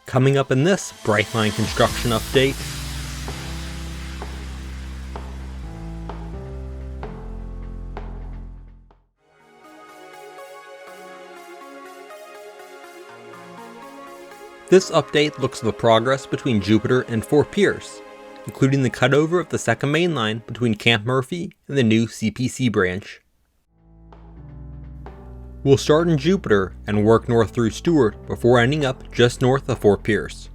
Coming up in this Brightline construction update, this update looks at the progress between Jupiter and Fort Pierce, including the cutover of the second main line between Camp Murphy and the new CPC branch. We'll start in Jupiter and work north through Stuart before ending up just north of Fort Pierce.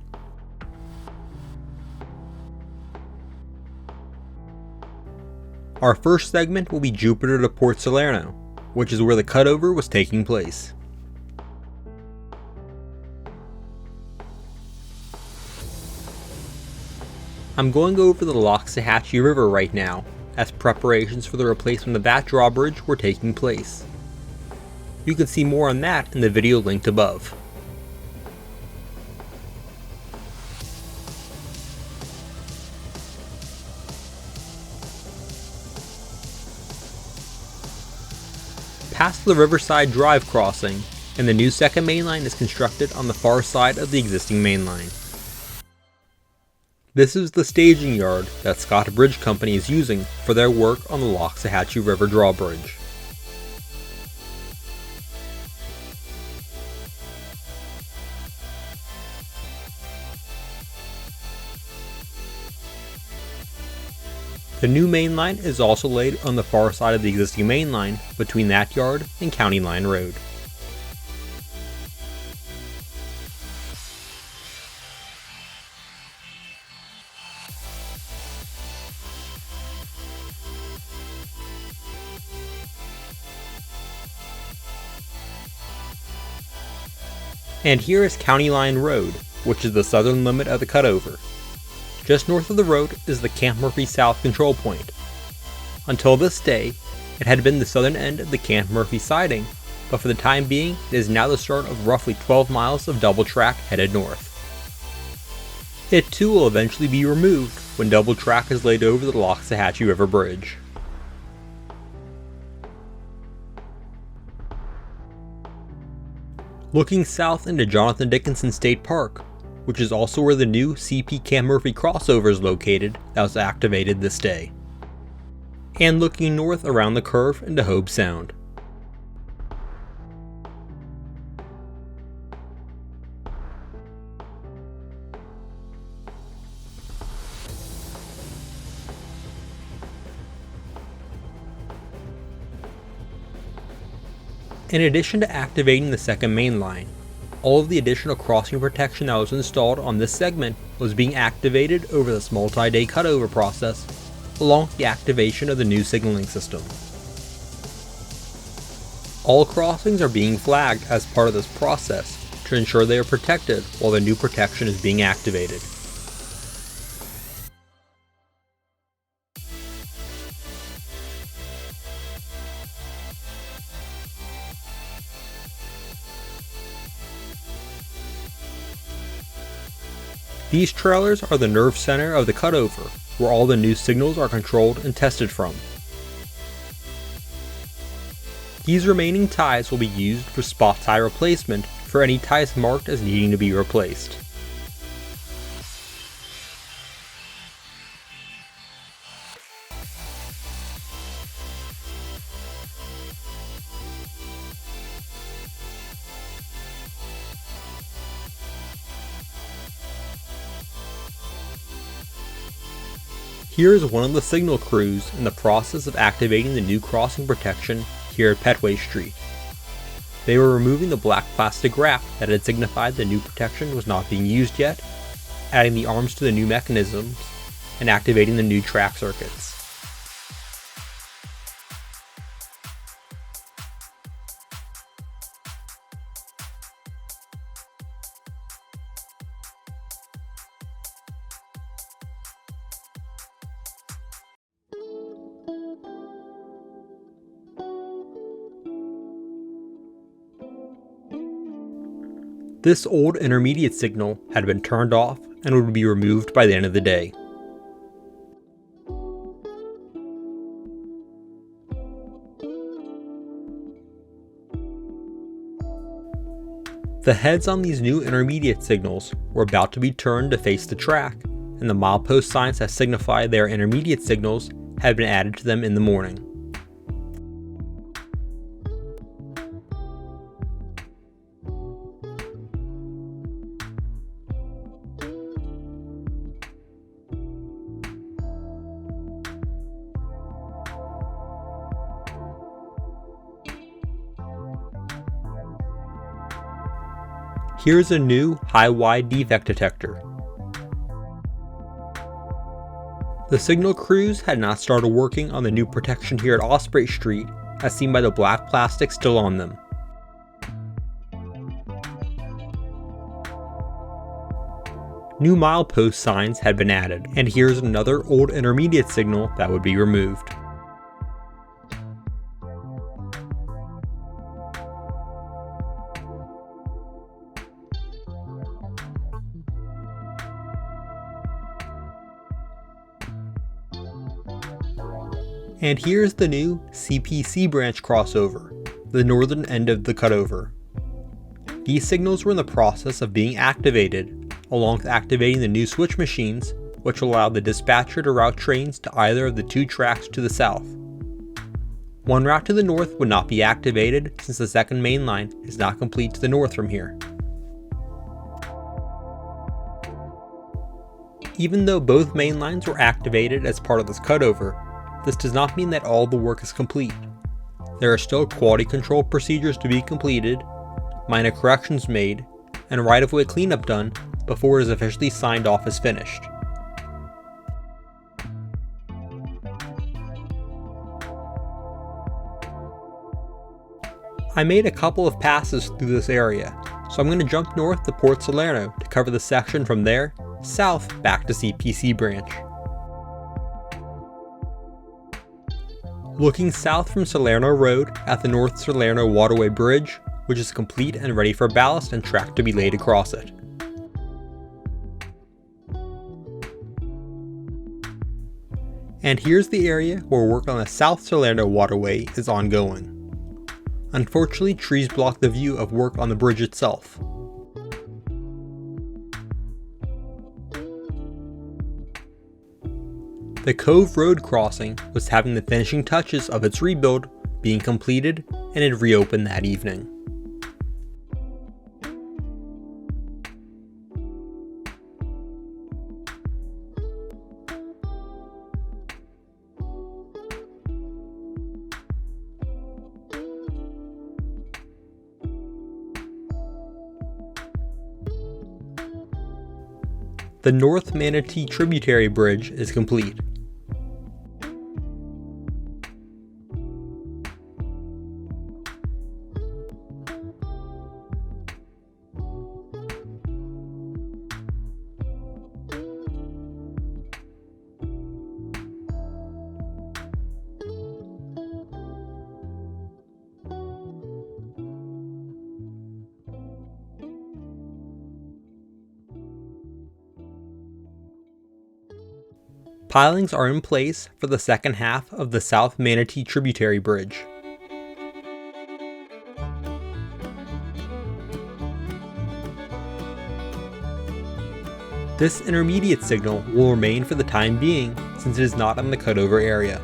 Our first segment will be Jupiter to Port Salerno, which is where the cutover was taking place. I'm going over the Loxahatchee River right now, as preparations for the replacement of that drawbridge were taking place. You can see more on that in the video linked above. Past the Riverside Drive crossing, and the new second main line is constructed on the far side of the existing main line. This is the staging yard that Scott Bridge Company is using for their work on the Loxahatchee River drawbridge. The new main line is also laid on the far side of the existing main line between that yard and County Line Road. And here is County Line Road, which is the southern limit of the cutover. Just north of the road is the Camp Murphy South control point. Until this day, it had been the southern end of the Camp Murphy siding, but for the time being, it is now the start of roughly 12 miles of double track headed north. It too will eventually be removed when double track is laid over the Loxahatchee River Bridge. Looking south into Jonathan Dickinson State Park, which is also where the new CP Camp Murphy crossover is located that was activated this day. And looking north around the curve into Hobe Sound. In addition to activating the second main line, all of the additional crossing protection that was installed on this segment was being activated over this multi-day cutover process, along with the activation of the new signaling system. All crossings are being flagged as part of this process to ensure they are protected while the new protection is being activated. These trailers are the nerve center of the cutover, where all the new signals are controlled and tested from. These remaining ties will be used for spot tie replacement for any ties marked as needing to be replaced. Here is one of the signal crews in the process of activating the new crossing protection here at Petway Street. They were removing the black plastic wrap that had signified the new protection was not being used yet, adding the arms to the new mechanisms, and activating the new track circuits. This old intermediate signal had been turned off and would be removed by the end of the day. The heads on these new intermediate signals were about to be turned to face the track, and the milepost signs that signify their intermediate signals had been added to them in the morning. Here's a new high-wide defect detector. The signal crews had not started working on the new protection here at Osprey Street, as seen by the black plastic still on them. New milepost signs had been added, and here's another old intermediate signal that would be removed. And here's the new Seabranch crossover, the northern end of the cutover. These signals were in the process of being activated, along with activating the new switch machines, which allowed the dispatcher to route trains to either of the two tracks to the south. One route to the north would not be activated since the second main line is not complete to the north from here. Even though both main lines were activated as part of this cutover, this does not mean that all the work is complete. There are still quality control procedures to be completed, minor corrections made, and right-of-way cleanup done before it is officially signed off as finished. I made a couple of passes through this area, so I'm going to jump north to Port Salerno to cover the section from there, south back to Seabranch. Looking south from Salerno Road at the North Salerno Waterway Bridge, which is complete and ready for ballast and track to be laid across it. And here's the area where work on the South Salerno Waterway is ongoing. Unfortunately, trees block the view of work on the bridge itself. The Cove Road crossing was having the finishing touches of its rebuild being completed, and it reopened that evening. The North Manatee Tributary Bridge is complete. Pilings are in place for the second half of the South Manatee Tributary Bridge. This intermediate signal will remain for the time being since it is not in the cutover area.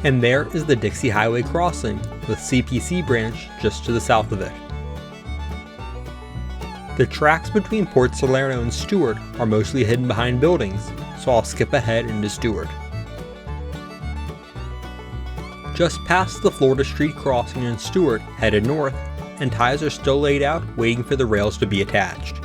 And there is the Dixie Highway crossing, with Seabranch just to the south of it. The tracks between Port Salerno and Stuart are mostly hidden behind buildings, so I'll skip ahead into Stuart. Just past the Florida Street crossing in Stuart, headed north, and ties are still laid out waiting for the rails to be attached.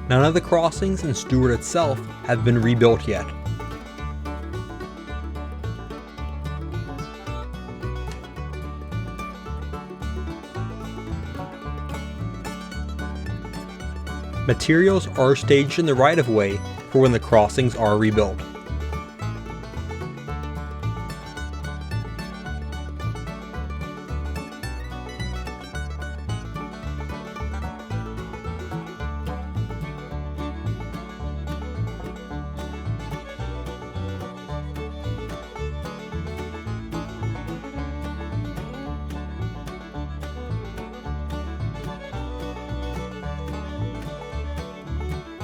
None of the crossings in Stuart itself have been rebuilt yet. Materials are staged in the right-of-way for when the crossings are rebuilt.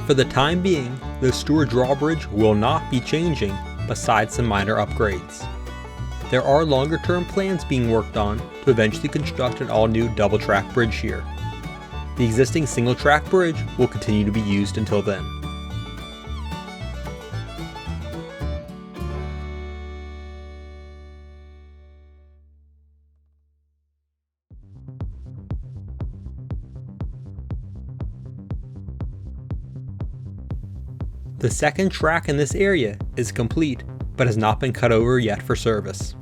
For the time being, the Stuart drawbridge will not be changing, besides some minor upgrades. There are longer-term plans being worked on to eventually construct an all-new double-track bridge here. The existing single-track bridge will continue to be used until then. The second track in this area is complete, but has not been cut over yet for service.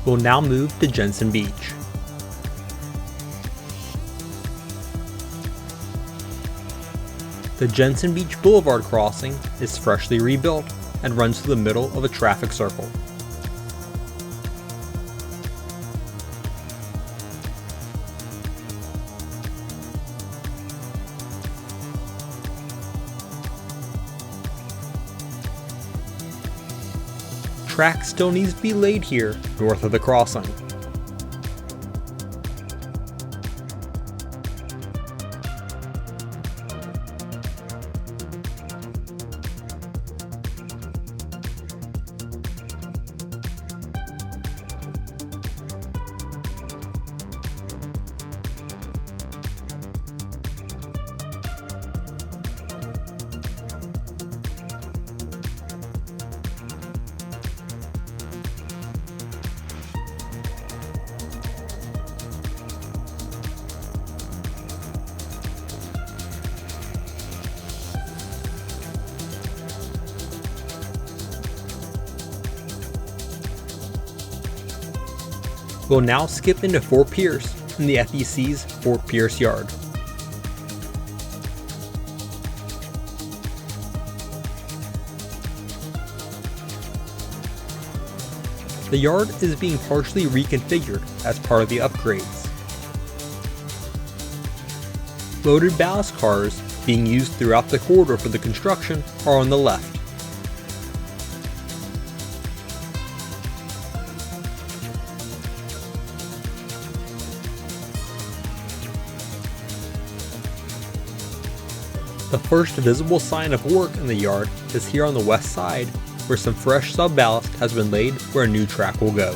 We'll now move to Jensen Beach. The Jensen Beach Boulevard crossing is freshly rebuilt and runs through the middle of a traffic circle. Track still needs to be laid here north of the crossing. We'll now skip into Fort Pierce in the FEC's Fort Pierce Yard. The yard is being partially reconfigured as part of the upgrades. Loaded ballast cars being used throughout the corridor for the construction are on the left. The first visible sign of work in the yard is here on the west side, where some fresh sub-ballast has been laid where a new track will go.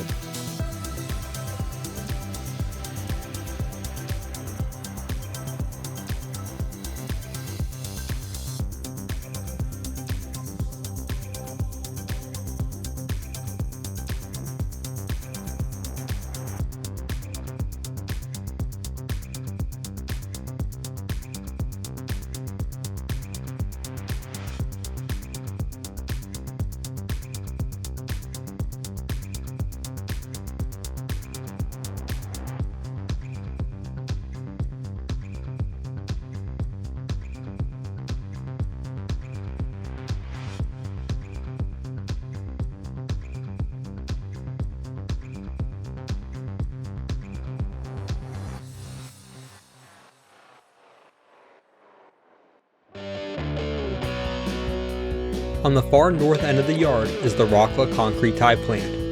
On the far north end of the yard is the Rockla concrete tie plant.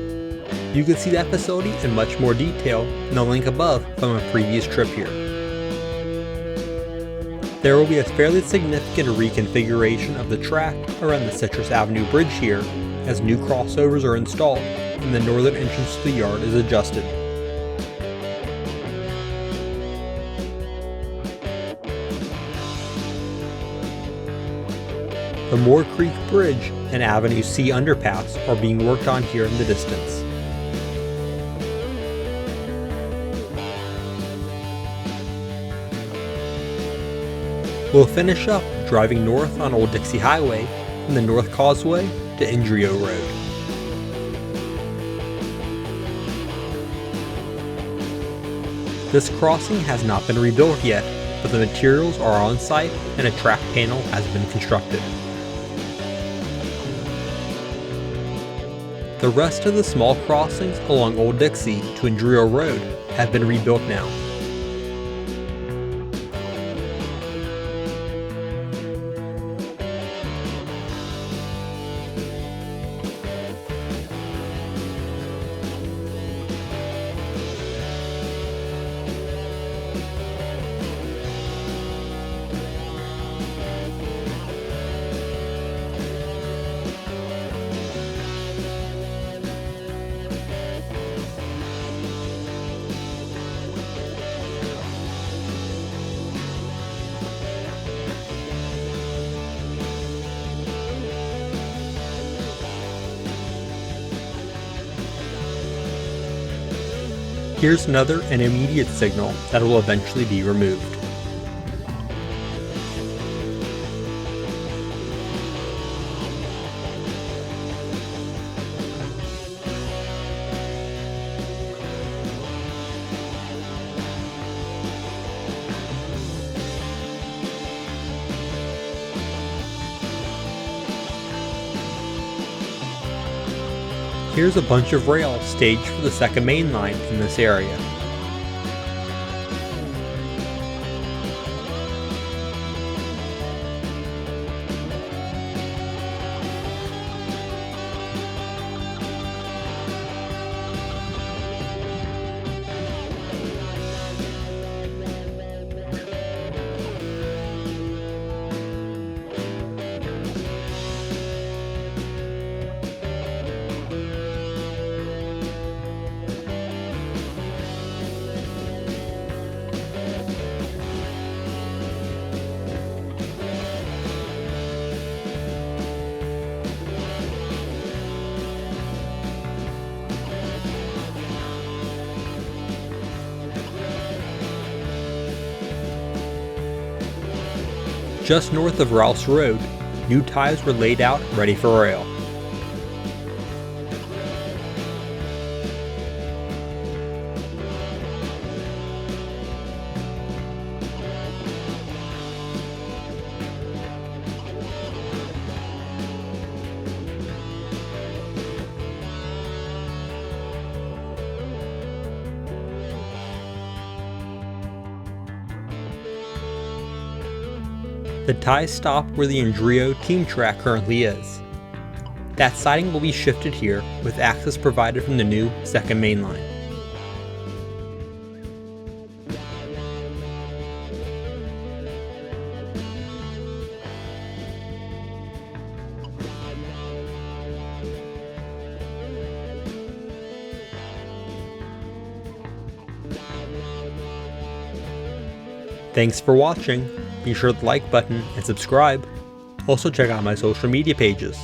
You can see that facility in much more detail in the link above from a previous trip here. There will be a fairly significant reconfiguration of the track around the Citrus Avenue Bridge here as new crossovers are installed and the northern entrance to the yard is adjusted. The Moore Creek Bridge and Avenue C underpass are being worked on here in the distance. We'll finish up driving north on Old Dixie Highway from the North Causeway to Indrio Road. This crossing has not been rebuilt yet, but the materials are on site and a track panel has been constructed. The rest of the small crossings along Old Dixie to Indrio Road have been rebuilt now. Here's another intermediate signal that will eventually be removed. Here's a bunch of rail staged for the second main line in this area. Just north of Rouse Road, new ties were laid out ready for rail. The ties stop where the Indrio team track currently is. That siding will be shifted here with access provided from the new second main line. Thanks for watching. Be sure to like button and subscribe. Also check out my social media pages.